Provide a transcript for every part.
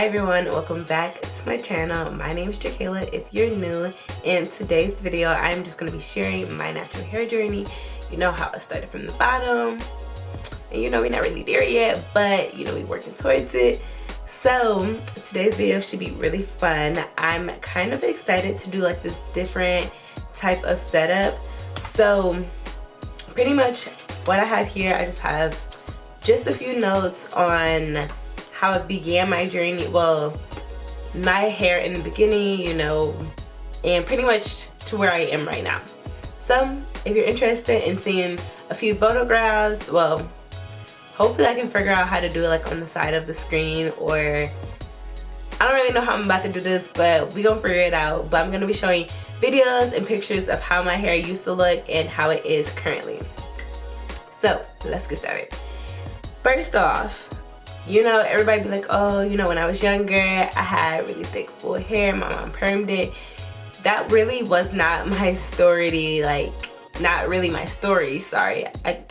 Hi everyone, welcome back to my channel. My name is Jakayla. If you're new, in today's video I'm just going to be sharing my natural hair journey. You know how I started from the bottom, and you know we're not really there yet, but you know we're working towards it. So today's video should be really fun. I'm kind of excited to do like this different type of setup. So pretty much what I have here, I just have just a few notes on how it began my journey. Well, my hair in the beginning, you know, and pretty much to where I am right now. So if you're interested in seeing a few photographs, well, hopefully I can figure out how to do it like on the side of the screen, or I don't really know how I'm about to do this, but we're gonna figure it out. But I'm gonna be showing videos and pictures of how my hair used to look and how it is currently. So let's get started. First off, you know, everybody be like, oh, you know, when I was younger, I had really thick full hair, my mom permed it. That really was not my story, like, not really my story, sorry, I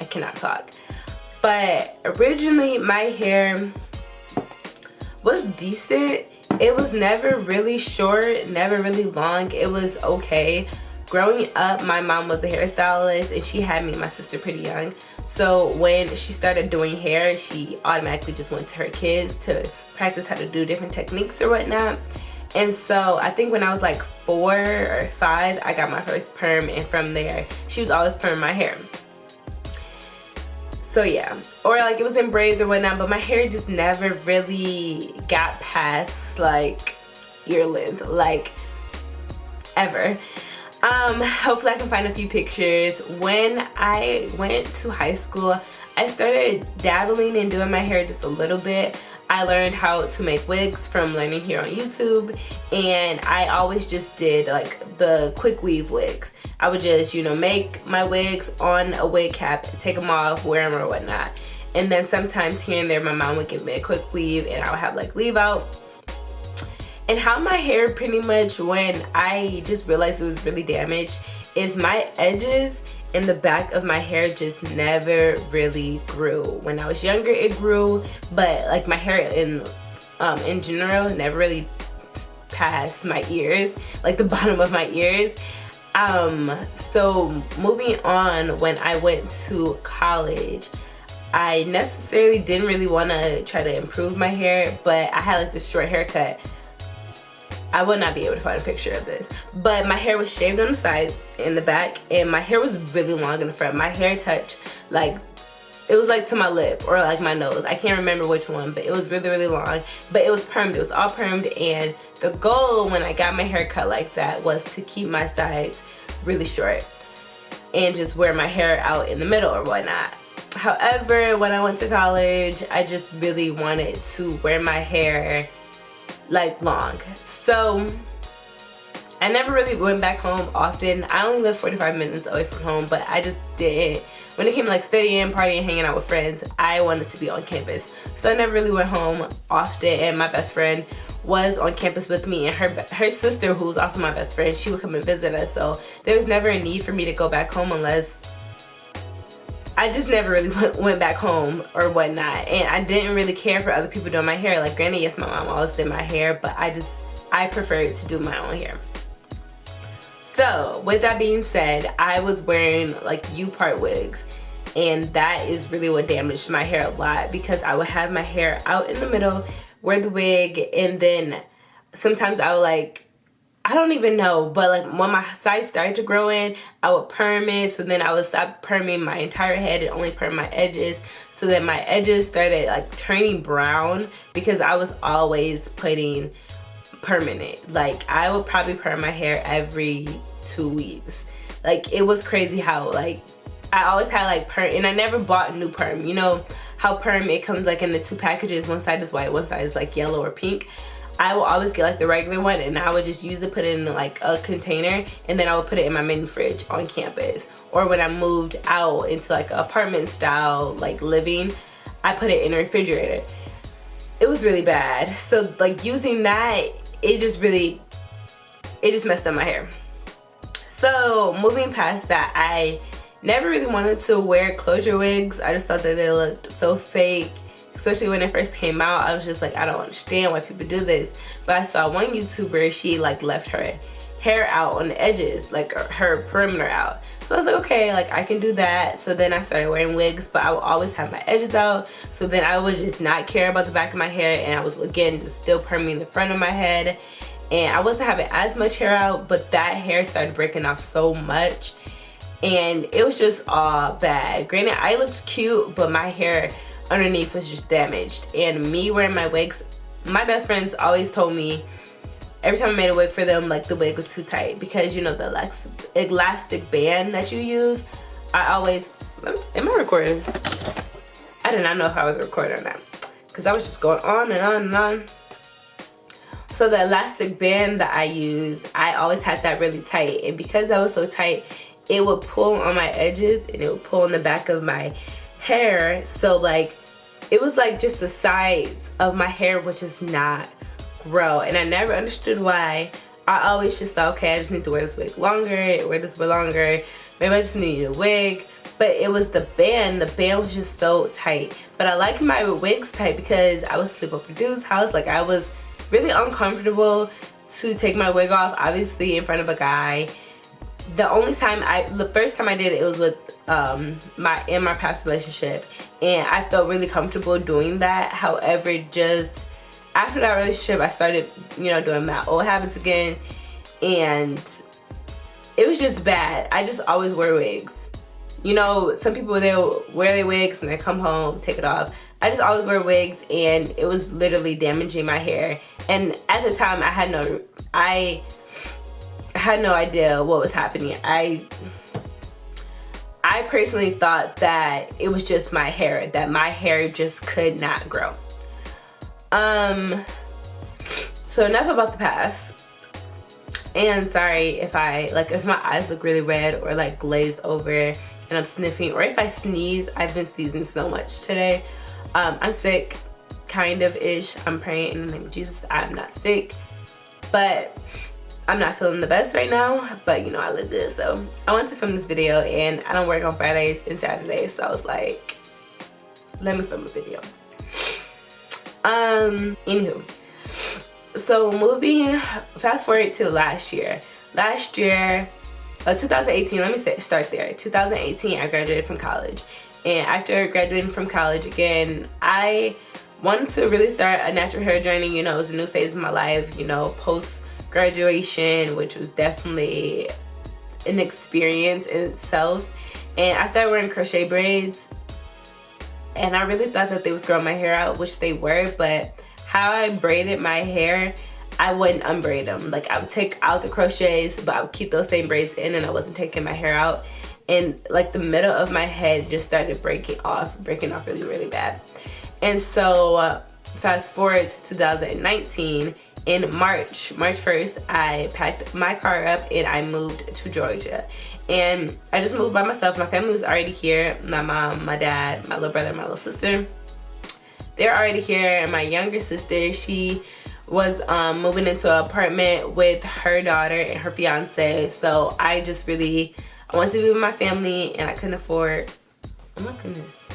cannot talk. But originally, my hair was decent. It was never really short, never really long, it was okay. Growing up, my mom was a hairstylist and she had me and my sister pretty young. So when she started doing hair, she automatically just went to her kids to practice how to do different techniques or whatnot. And so I think when I was like 4 or 5, I got my first perm, and from there, she was always perming my hair. So yeah, or like it was in braids or whatnot, but my hair just never really got past like ear length, like ever. Hopefully I can find a few pictures. When I went to high school, I started dabbling and doing my hair just a little bit. I learned how to make wigs from learning here on YouTube, and I always just did like the quick weave wigs. I would just, you know, make my wigs on a wig cap, take them off, wear them or whatnot. And then sometimes here and there my mom would give me a quick weave and I would have like leave out. And how my hair pretty much, when I just realized it was really damaged, is my edges in the back of my hair just never really grew. When I was younger it grew, but like my hair in general never really past my ears, like the bottom of my ears. So moving on, when I went to college, I necessarily didn't really want to try to improve my hair, but I had like this short haircut. I would not be able to find a picture of this, but my hair was shaved on the sides in the back, and my hair was really long in the front. My hair touched, like, it was like to my lip or like my nose. I can't remember which one, but it was really, really long. But it was permed, it was all permed, and the goal when I got my hair cut like that was to keep my sides really short and just wear my hair out in the middle or whatnot. However, when I went to college, I just really wanted to wear my hair like long. So I never really went back home often. I only lived 45 minutes away from home, but I just didn't. When it came to like studying, partying, hanging out with friends, I wanted to be on campus. So I never really went home often, and my best friend was on campus with me, and her sister, who was also my best friend, she would come and visit us. So there was never a need for me to go back home unless I just never really went back home or whatnot. And I didn't really care for other people doing my hair. Like, granted, yes, my mom always did my hair, but I preferred to do my own hair. So with that being said, I was wearing like U-part wigs, and that is really what damaged my hair a lot, because I would have my hair out in the middle, wear the wig, and then sometimes I would like, I don't even know, but like when my sides started to grow in, I would perm it. So then I would stop perming my entire head and only perm my edges. So then my edges started like turning brown, because I was always putting permanent. Like, I would probably perm my hair every 2 weeks. Like, it was crazy how like I always had like perm, and I never bought a new perm. You know how perm, it comes like in the 2 packages, one side is white, one side is like yellow or pink. I will always get like the regular one, and I would just use it, put it in like a container, and then I would put it in my mini fridge on campus. Or when I moved out into like an apartment style like living, I put it in a refrigerator. It was really bad. So like using that, it just messed up my hair. So moving past that, I never really wanted to wear closure wigs. I just thought that they looked so fake, especially when it first came out. I was just like, I don't understand why people do this. But I saw one YouTuber, she like left her hair out on the edges, like her perimeter out. So I was like, okay, like I can do that. So then I started wearing wigs, but I would always have my edges out. So then I would just not care about the back of my hair, and I was again just still perming the front of my head. And I wasn't having as much hair out, but that hair started breaking off so much, and it was just all bad. Granted, I looked cute, but my hair underneath was just damaged. And me wearing my wigs, my best friends always told me every time I made a wig for them, like the wig was too tight, because you know the elastic band that you use. I always, am I recording? I did not know if I was recording or not, because I was just going on and on and on. So the elastic band that I use, I always had that really tight, and because that was so tight, it would pull on my edges and it would pull on the back of my hair. So like it was like just the sides of my hair would just not grow, and I never understood why. I always just thought, okay, I just need to wear this wig longer, wear this wig longer, maybe I just need a wig. But it was the band was just so tight. But I like my wigs tight because I would sleep over dude's house. Like I was really uncomfortable to take my wig off, obviously in front of a guy. The first time I did it, it was with in my past relationship, and I felt really comfortable doing that. However, just after that relationship, I started, you know, doing my old habits again, and it was just bad. I just always wear wigs. You know, some people, they'll wear their wigs and they come home, take it off. I just always wear wigs, and it was literally damaging my hair. And at the time, I had no idea what was happening. I personally thought that it was just my hair, that my hair just could not grow. So enough about the past. And sorry if if my eyes look really red or like glazed over and I'm sniffing, or if I sneeze. I've been sneezing so much today. I'm sick, kind of ish. I'm praying in the name of Jesus I'm not sick, but I'm not feeling the best right now. But you know, I look good, so I wanted to film this video, and I don't work on Fridays and Saturdays, so I was like, let me film a video. Anywho, so fast forward to last year, 2018, let me start there. 2018, I graduated from college, and after graduating from college again, I wanted to really start a natural hair journey. You know, it was a new phase of my life, you know, post graduation, which was definitely an experience in itself. And I started wearing crochet braids, and I really thought that they was growing my hair out, which they were, but how I braided my hair, I wouldn't unbraid them. Like I would take out the crochets, but I would keep those same braids in, and I wasn't taking my hair out. And like the middle of my head just started breaking off really, really bad. And so fast forward to 2019, in March 1st, I packed my car up and I moved to Georgia. And I just moved by myself. My family was already here. My mom, my dad, my little brother, my little sister. They're already here. And my younger sister, she was moving into an apartment with her daughter and her fiance. So I wanted to be with my family, and I couldn't afford, oh my goodness.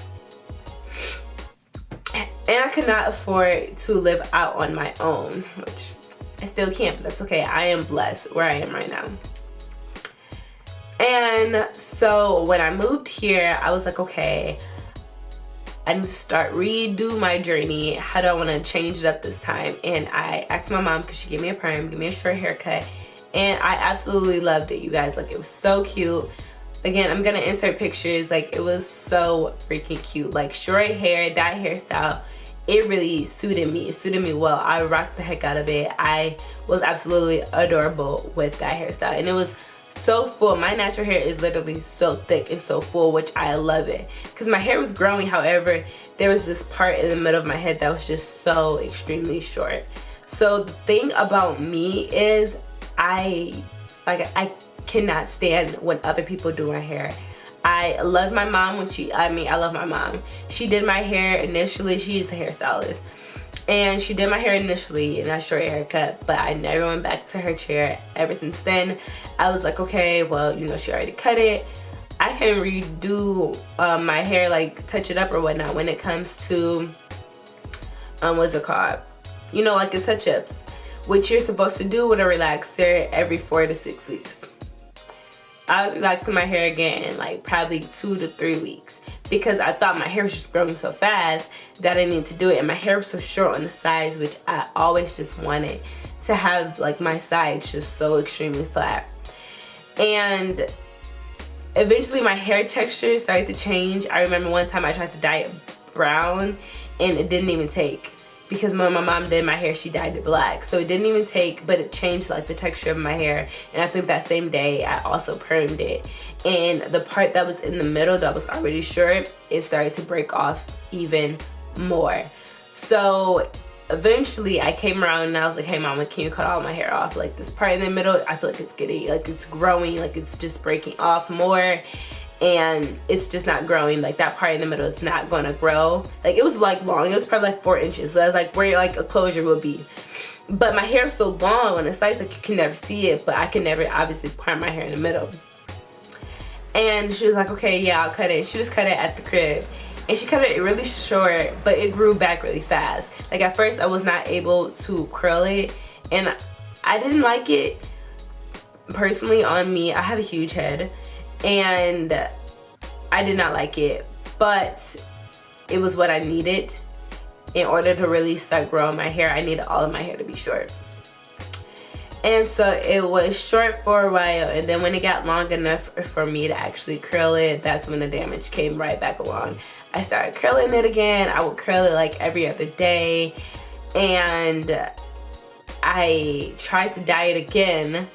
And I could not afford to live out on my own, which I still can't, but that's okay. I am blessed where I am right now. And so when I moved here, I was like, okay, I need to redo my journey. How do I want to change it up this time? And I asked my mom, because she gave me a perm, gave me a short haircut, and I absolutely loved it, you guys. Like, it was so cute. Again, I'm gonna insert pictures. Like, it was so freaking cute. Like, short hair, that hairstyle, it really suited me. It suited me well. I rocked the heck out of it. I was absolutely adorable with that hairstyle, and it was so full. My natural hair is literally so thick and so full, which I love it, because my hair was growing. However, there was this part in the middle of my head that was just so extremely short. So the thing about me is I cannot stand when other people do my hair. I love my mom when I love my mom. She did my hair initially. She's a hairstylist, and she did my hair initially in a short haircut, but I never went back to her chair ever since then. I was like, okay, well, you know, she already cut it. I can redo my hair, like touch it up or whatnot when it comes to what's it called? You know, like a touch-ups, which you're supposed to do with a relaxer every 4 to 6 weeks. I was relaxing my hair again, like probably 2 to 3 weeks, because I thought my hair was just growing so fast that I needed to do it. And my hair was so short on the sides, which I always just wanted to have, like, my sides just so extremely flat. And eventually my hair texture started to change. I remember one time I tried to dye it brown and it didn't even take, because when my mom did my hair, she dyed it black, so it didn't even take, but it changed like the texture of my hair. And I think that same day I also permed it, and the part that was in the middle that was already short, it started to break off even more. So eventually I came around and I was like, hey mama, can you cut all my hair off? Like, this part in the middle, I feel like it's getting, like, it's growing, like it's just breaking off more, and it's just not growing. Like, that part in the middle is not gonna grow. Like, it was like long, it was probably like 4 inches, so that's like where like a closure would be. But my hair is so long on the sides, like you can never see it, but I can never obviously part my hair in the middle. And she was like, okay, yeah, I'll cut it. She just cut it at the crib. And she cut it really short, but it grew back really fast. Like, at first I was not able to curl it, and I didn't like it personally on me. I have a huge head, and I did not like it, but it was what I needed. In order to really start growing my hair, I needed all of my hair to be short. And so it was short for a while, and then when it got long enough for me to actually curl it, that's when the damage came right back along. I started curling it again. I would curl it like every other day, and I tried to dye it again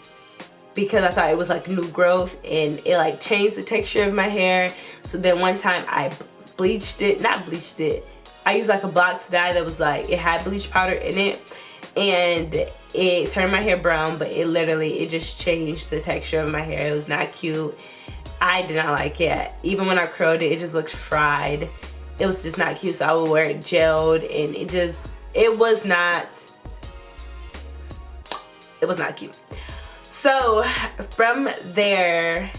because I thought it was like new growth, and it like changed the texture of my hair. So then one time I bleached it, not bleached it, I used like a box dye that was like, it had bleach powder in it, and it turned my hair brown, but it just changed the texture of my hair. It was not cute. I did not like it. Even when I curled it, it just looked fried. It was just not cute, so I would wear it gelled, and it was not cute. So from there,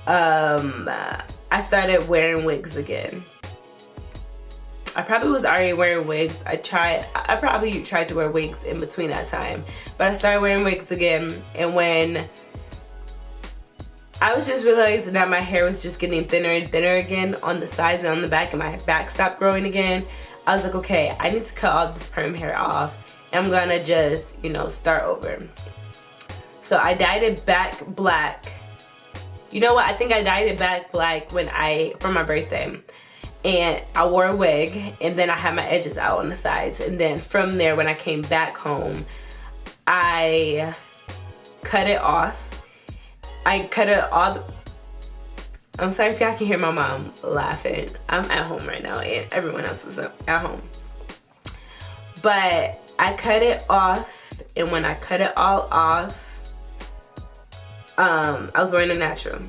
I started wearing wigs again. I probably was already wearing wigs. I probably tried to wear wigs in between that time, but I started wearing wigs again. And when I was just realizing that my hair was just getting thinner and thinner again on the sides and on the back, and my back stopped growing again, I was like, okay, I need to cut all this perm hair off, and I'm gonna just, you know, start over. So I dyed it back black. You know what? I think I dyed it back black for my birthday. And I wore a wig, and then I had my edges out on the sides. And then from there, when I came back home, I cut it off. I cut it all. I'm sorry if y'all can hear my mom laughing. I'm at home right now, and everyone else is at home. But I cut it off, and when I cut it all off, I was wearing a natural.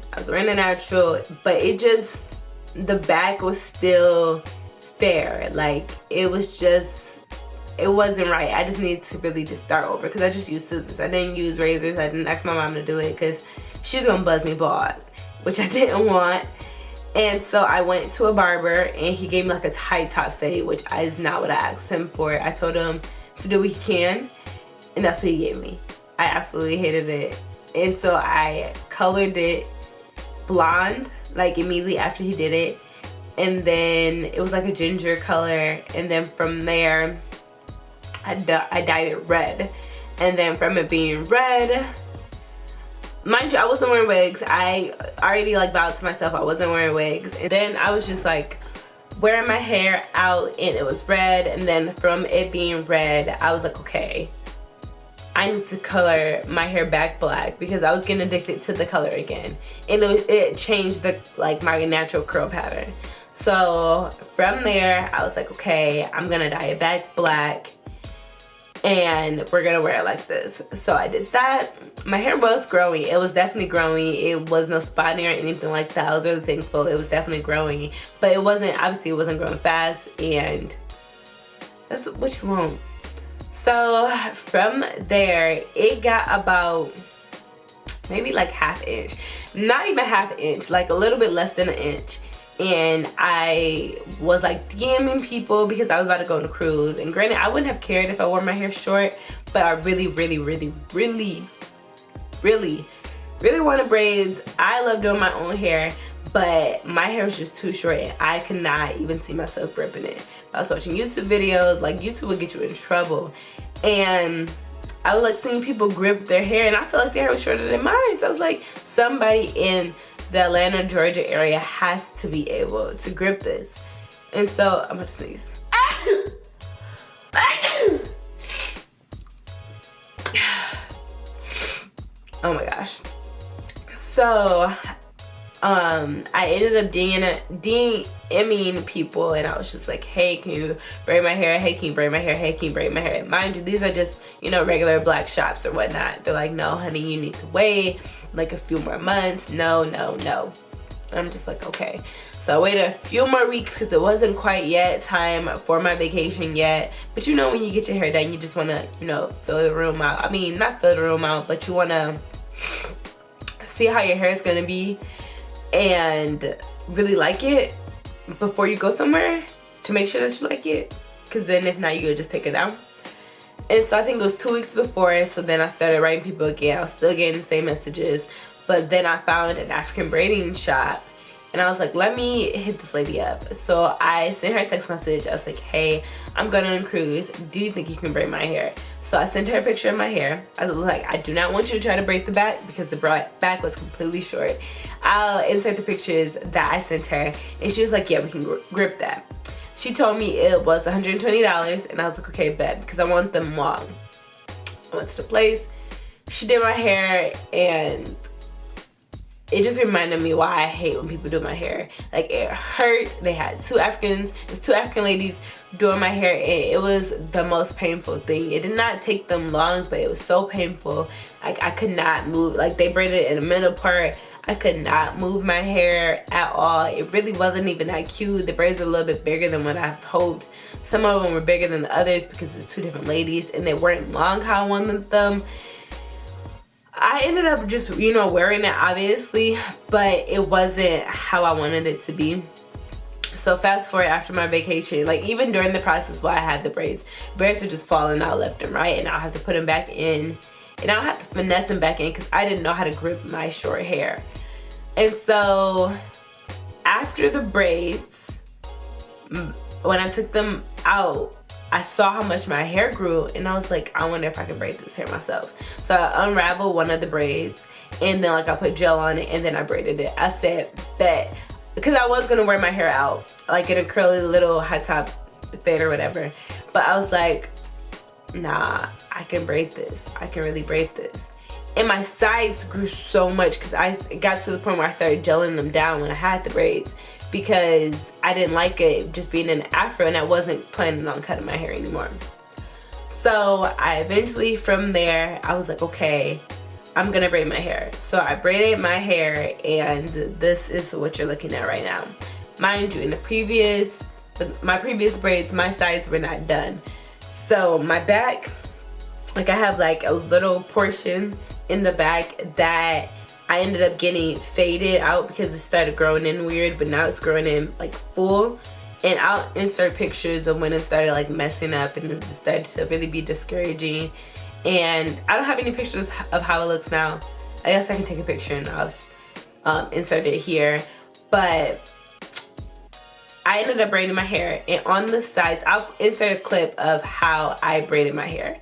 But it just, the back was still fair. Like, it wasn't right. I just needed to really just start over, because I just used scissors. I didn't use razors. I didn't ask my mom to do it because she was gonna buzz me bald, which I didn't want. And so I went to a barber, and he gave me like a high top fade, which is not what I asked him for. I told him to do what he can, and that's what he gave me. I absolutely hated it. And so I colored it blonde, like immediately after he did it. And then it was like a ginger color. And then from there, I dyed it red. And then from it being red, mind you, I wasn't wearing wigs. I already like vowed to myself I wasn't wearing wigs. And then I was just like wearing my hair out, and it was red. And then from it being red, I was like, okay, I need to color my hair back black, because I was getting addicted to the color again. And it changed my natural curl pattern. So from there, I was like, okay, I'm gonna dye it back black, and we're gonna wear it like this. So I did that. My hair was growing. It was definitely growing. It was no spotting or anything like that. I was really thankful. It was definitely growing, but obviously it wasn't growing fast, and that's what you want. So from there, it got about maybe like half inch, not even half inch, like a little bit less than an inch. and I was like DMing people because I was about to go on a cruise. And granted, I wouldn't have cared if I wore my hair short, but I really wanted braids. I love doing my own hair, but my hair was just too short and I could not even see myself gripping it. I was watching YouTube videos, like YouTube would get you in trouble, and I was like seeing people grip their hair, and I felt like their hair was shorter than mine. So I was like, somebody in the Atlanta, Georgia area has to be able to grip this. And so I'm gonna sneeze. Oh my gosh. So I ended up DMing people, and I was just like, hey, can you braid my hair? Hey, can you braid my hair? Hey, can you braid my hair? And mind you, these are just, you know, regular black shops or whatnot. They're like, no, honey, you need to wait like a few more months. No. I'm just like, okay. So I waited a few more weeks because it wasn't quite yet time for my vacation yet. But you know, when you get your hair done, you just want to, you know, fill the room out. I mean, not fill the room out, but you want to see how your hair is going to be and really like it before you go somewhere, to make sure that you like it, because then if not, you could just take it down. And so I think it was 2 weeks before, so then I started writing people again. I was still getting the same messages, but then I found an African braiding shop, and I was like, let me hit this lady up. So I sent her a text message. I was like, hey, I'm going on a cruise, do you think you can braid my hair? So I sent her a picture of my hair. I was like, I do not want you to try to braid the back because the back was completely short. I'll insert the pictures that I sent her, and she was like, yeah, we can grip that. She told me it was $120, and I was like, okay, bet, because I want them long. I went to the place, she did my hair, and it just reminded me why I hate when people do my hair. Like, it hurt. They had two African ladies doing my hair, and it was the most painful thing. It did not take them long, but it was so painful. Like, I could not move. Like, they braided it in the middle part. I could not move my hair at all. It really wasn't even that cute. The braids were a little bit bigger than what I hoped. Some of them were bigger than the others because it was two different ladies, and they weren't long how I wanted them. I ended up just, you know, wearing it obviously, but it wasn't how I wanted it to be. So fast forward after my vacation, like even during the process while I had the braids were just falling out left and right, and I'll have to put them back in, and I'll have to finesse them back in because I didn't know how to grip my short hair. And so after the braids, when I took them out, I saw how much my hair grew, and I was like, I wonder if I can braid this hair myself. So I unraveled one of the braids, and then like I put gel on it, and then I braided it. I said, bet, because I was gonna wear my hair out, like in a curly little high top fade or whatever. But I was like, nah, I can braid this. I can really braid this. And my sides grew so much because I got to the point where I started gelling them down when I had the braids, because I didn't like it just being in an afro, and I wasn't planning on cutting my hair anymore. So I eventually, from there, I was like, okay, I'm gonna braid my hair. So I braided my hair, and this is what you're looking at right now. Mind you, in my previous braids, my sides were not done. So my back, like I have like a little portion in the back that I ended up getting faded out because it started growing in weird, but now it's growing in like full. And I'll insert pictures of when it started like messing up and it started to really be discouraging. And I don't have any pictures of how it looks now. I guess I can take a picture and I'll insert it here. But I ended up braiding my hair, and on the sides, I'll insert a clip of how I braided my hair.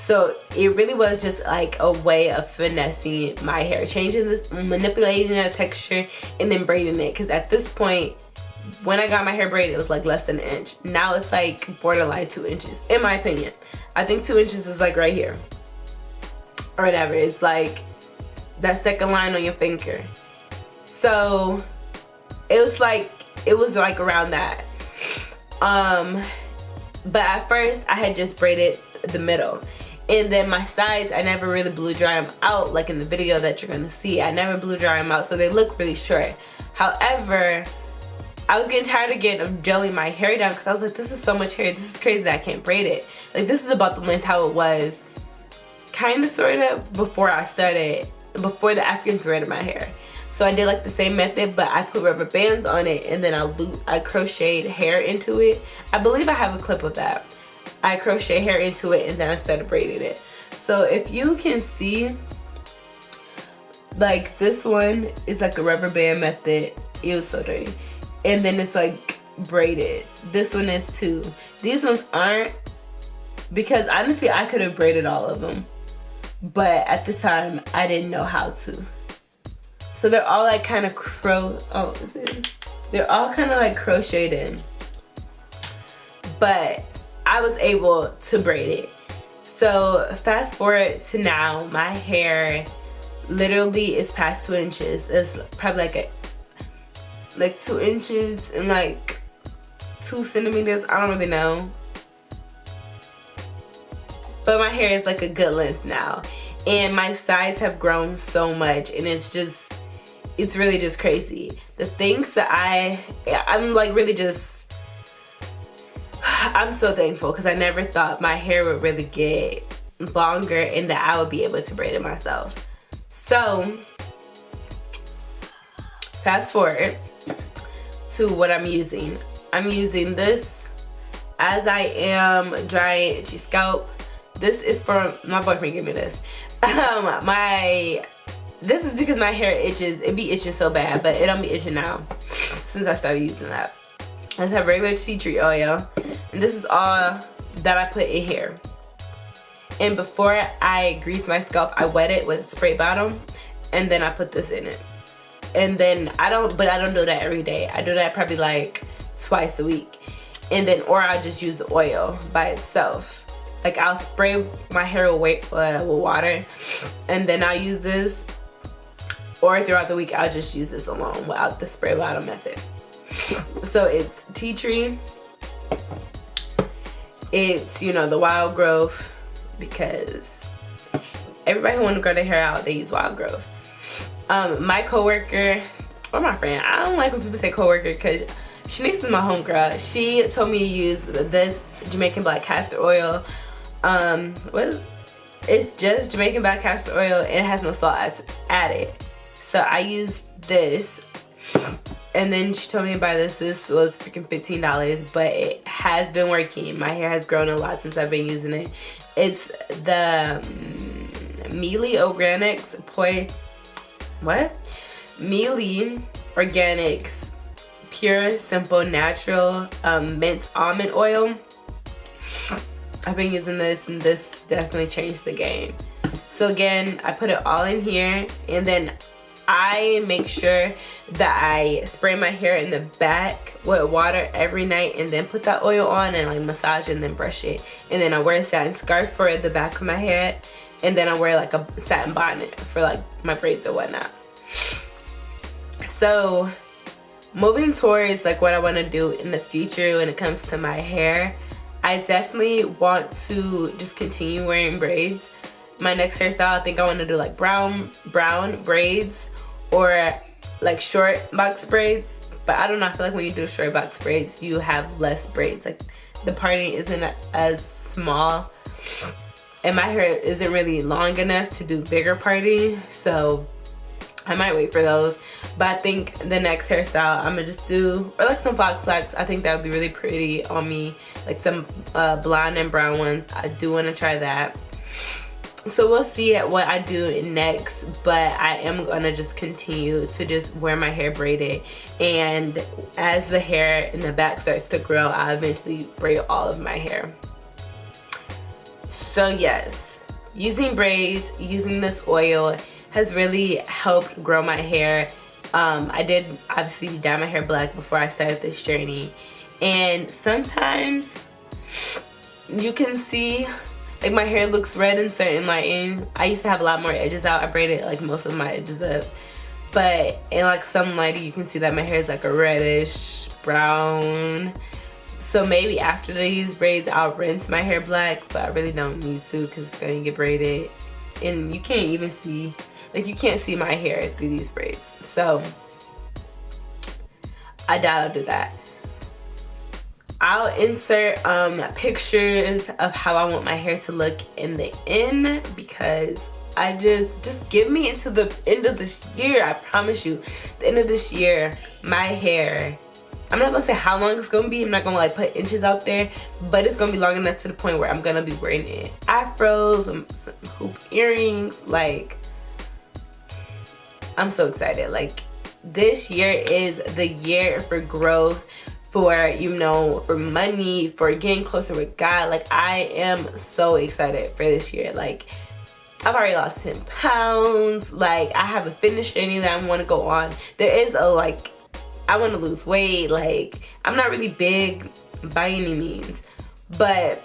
So it really was just like a way of finessing my hair, changing this, manipulating the texture, and then braiding it. Because at this point, when I got my hair braided, it was like less than an inch. Now it's like borderline 2 inches, in my opinion. I think 2 inches is like right here, or whatever. It's like that second line on your finger. So it was like around that. But at first I had just braided the middle, and then my sides, I never really blew dry them out like in the video that you're gonna see. I never blew dry them out, so they look really short. However, I was getting tired again of gelling my hair down, because I was like, this is so much hair, this is crazy that I can't braid it. Like, this is about the length how it was kind of sort of before the Africans braided my hair. So I did like the same method, but I put rubber bands on it, and then I crocheted hair into it. I believe I have a clip of that. I crochet hair into it, and then I started braiding it. So if you can see, like this one is like a rubber band method. It was so dirty. And then it's like braided. This one is too. These ones aren't, because honestly I could have braided all of them, but at the time I didn't know how to. So they're all like kind of they're all kind of like crocheted in, but I was able to braid it. So fast forward to now, my hair literally is past 2 inches. It's probably like 2 inches and like 2 centimeters. I don't really know, but my hair is like a good length now, and my sides have grown so much, and it's really just crazy. The things that I'm like really just, I'm so thankful, because I never thought my hair would really get longer and that I would be able to braid it myself. So fast forward to what I'm using. I'm using this As I Am Dry Itchy Scalp. This is from, my boyfriend gave me this. This is because my hair itches. It be itching so bad, but it don't be itching now since I started using that. I just have regular tea tree oil, and this is all that I put in here. And before I grease my scalp, I wet it with spray bottom, and then I put this in it. And then I don't do that every day. I do that probably like twice a week. And then, or I'll just use the oil by itself. Like, I'll spray my hair with water, and then I'll use this. Or throughout the week, I'll just use this alone without the spray bottom method. So it's tea tree. It's, you know, the wild growth, because everybody who want to grow their hair out, they use wild growth. My coworker, or my friend, I don't like when people say coworker, because Shanice is my homegirl. She told me to use this Jamaican black castor oil. It's just Jamaican black castor oil, and it has no salt added. So I used this, and then she told me to buy this. This was freaking $15, but it has been working. My hair has grown a lot since I've been using it. It's the Mealy Organics Mealy Organics Pure Simple Natural Mint Almond Oil. I've been using this, and this definitely changed the game. So again, I put it all in here, and then I make sure that I spray my hair in the back with water every night, and then put that oil on and like massage and then brush it. And then I wear a satin scarf for the back of my hair, and then I wear like a satin bonnet for like my braids or whatnot. So moving towards like what I want to do in the future when it comes to my hair, I definitely want to just continue wearing braids. My next hairstyle, I think I want to do like brown braids, or like short box braids. But I don't know, I feel like when you do short box braids, you have less braids. Like, the parting isn't as small, and my hair isn't really long enough to do bigger parting, so I might wait for those. But I think the next hairstyle I'm gonna just do, or like some fox locks. I think that would be really pretty on me, like some blonde and brown ones. I do want to try that. So we'll see what I do next, but I am gonna just continue to just wear my hair braided, and as the hair in the back starts to grow, I'll eventually braid all of my hair. So yes, using braids, using this oil has really helped grow my hair. I did obviously dye my hair black before I started this journey, and sometimes you can see like my hair looks red in certain lighting. I used to have a lot more edges out. I braided like most of my edges up, but in like some lighting you can see that my hair is like a reddish brown. So maybe after these braids I'll rinse my hair black, but I really don't need to because it's gonna get braided and you can't even see, like you can't see my hair through these braids. So I doubt I'll do that. I'll insert pictures of how I want my hair to look in the end, because I just give me into the end of this year. I promise you, the end of this year, my hair, I'm not gonna say how long it's gonna be. I'm not gonna like put inches out there, but it's gonna be long enough to the point where I'm gonna be wearing afros, some hoop earrings. Like, I'm so excited. Like, this year is the year for growth, for, you know, for money, for getting closer with God. Like, I am so excited for this year. Like, I've already lost 10 pounds. Like, I have a fitness journey that I want to go on. There is a, like, I want to lose weight. Like, I'm not really big by any means, but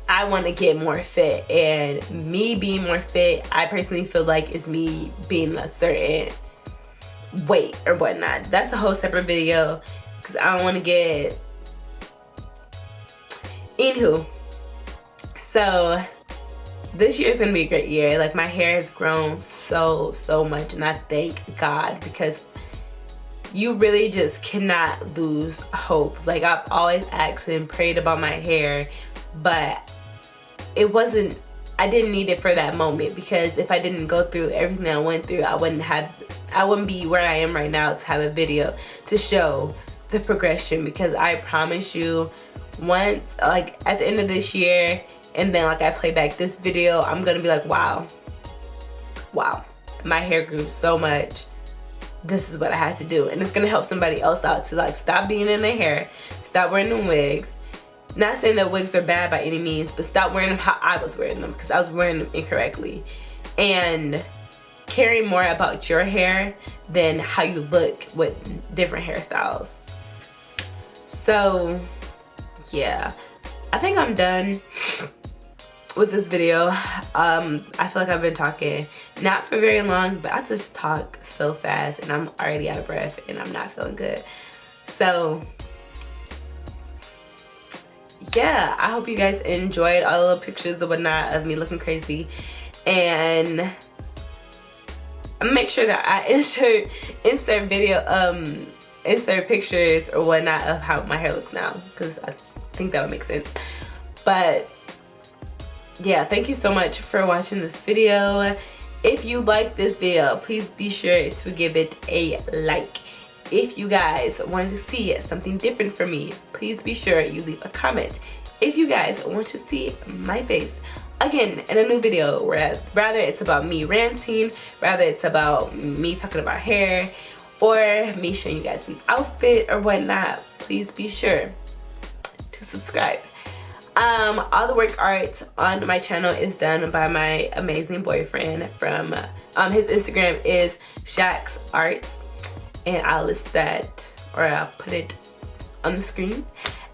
I want to get more fit. And me being more fit, I personally feel like is me being a certain weight or whatnot. That's a whole separate video, because I don't want to get... Anywho, so this year is going to be a great year. Like, my hair has grown so much, and I thank God, because you really just cannot lose hope. Like, I've always asked and prayed about my hair, but it wasn't, I didn't need it for that moment, because if I didn't go through everything that I went through, I wouldn't be where I am right now to have a video to show the progression. Because I promise you, once, like, at the end of this year, and then like I play back this video, I'm gonna be like, wow, my hair grew so much. This is what I had to do. And it's gonna help somebody else out to like stop being in their hair, stop wearing them wigs. Not saying that wigs are bad by any means, but stop wearing them how I was wearing them, because I was wearing them incorrectly. And caring more about your hair than how you look with different hairstyles. So yeah, I think I'm done with this video. I feel like I've been talking not for very long, but I just talk so fast and I'm already out of breath and I'm not feeling good. So yeah, I hope you guys enjoyed all the little pictures and whatnot of me looking crazy, and I'm gonna make sure that I insert pictures or whatnot of how my hair looks now, because I think that would make sense. But yeah, thank you so much for watching this video. If you like this video, please be sure to give it a like. If you guys want to see something different from me, please be sure you leave a comment. If you guys want to see my face again in a new video, where rather it's about me ranting, rather it's about me talking about hair, or me showing you guys an outfit or whatnot, please be sure to subscribe. All the work art on my channel is done by my amazing boyfriend. From his Instagram is Shaq's Arts, and I'll list that, or I'll put it on the screen.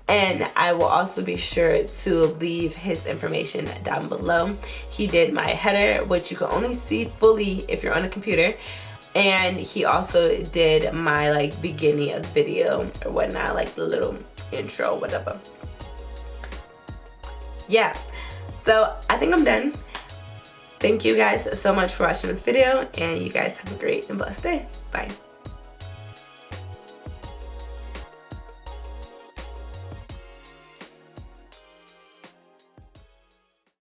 And I will also be sure to leave his information down below. He did my header, which you can only see fully if you're on a computer. And he also did my like beginning of the video or whatnot, like the little intro, whatever. Yeah, so I think I'm done. Thank you guys so much for watching this video, and you guys have a great and blessed day. Bye.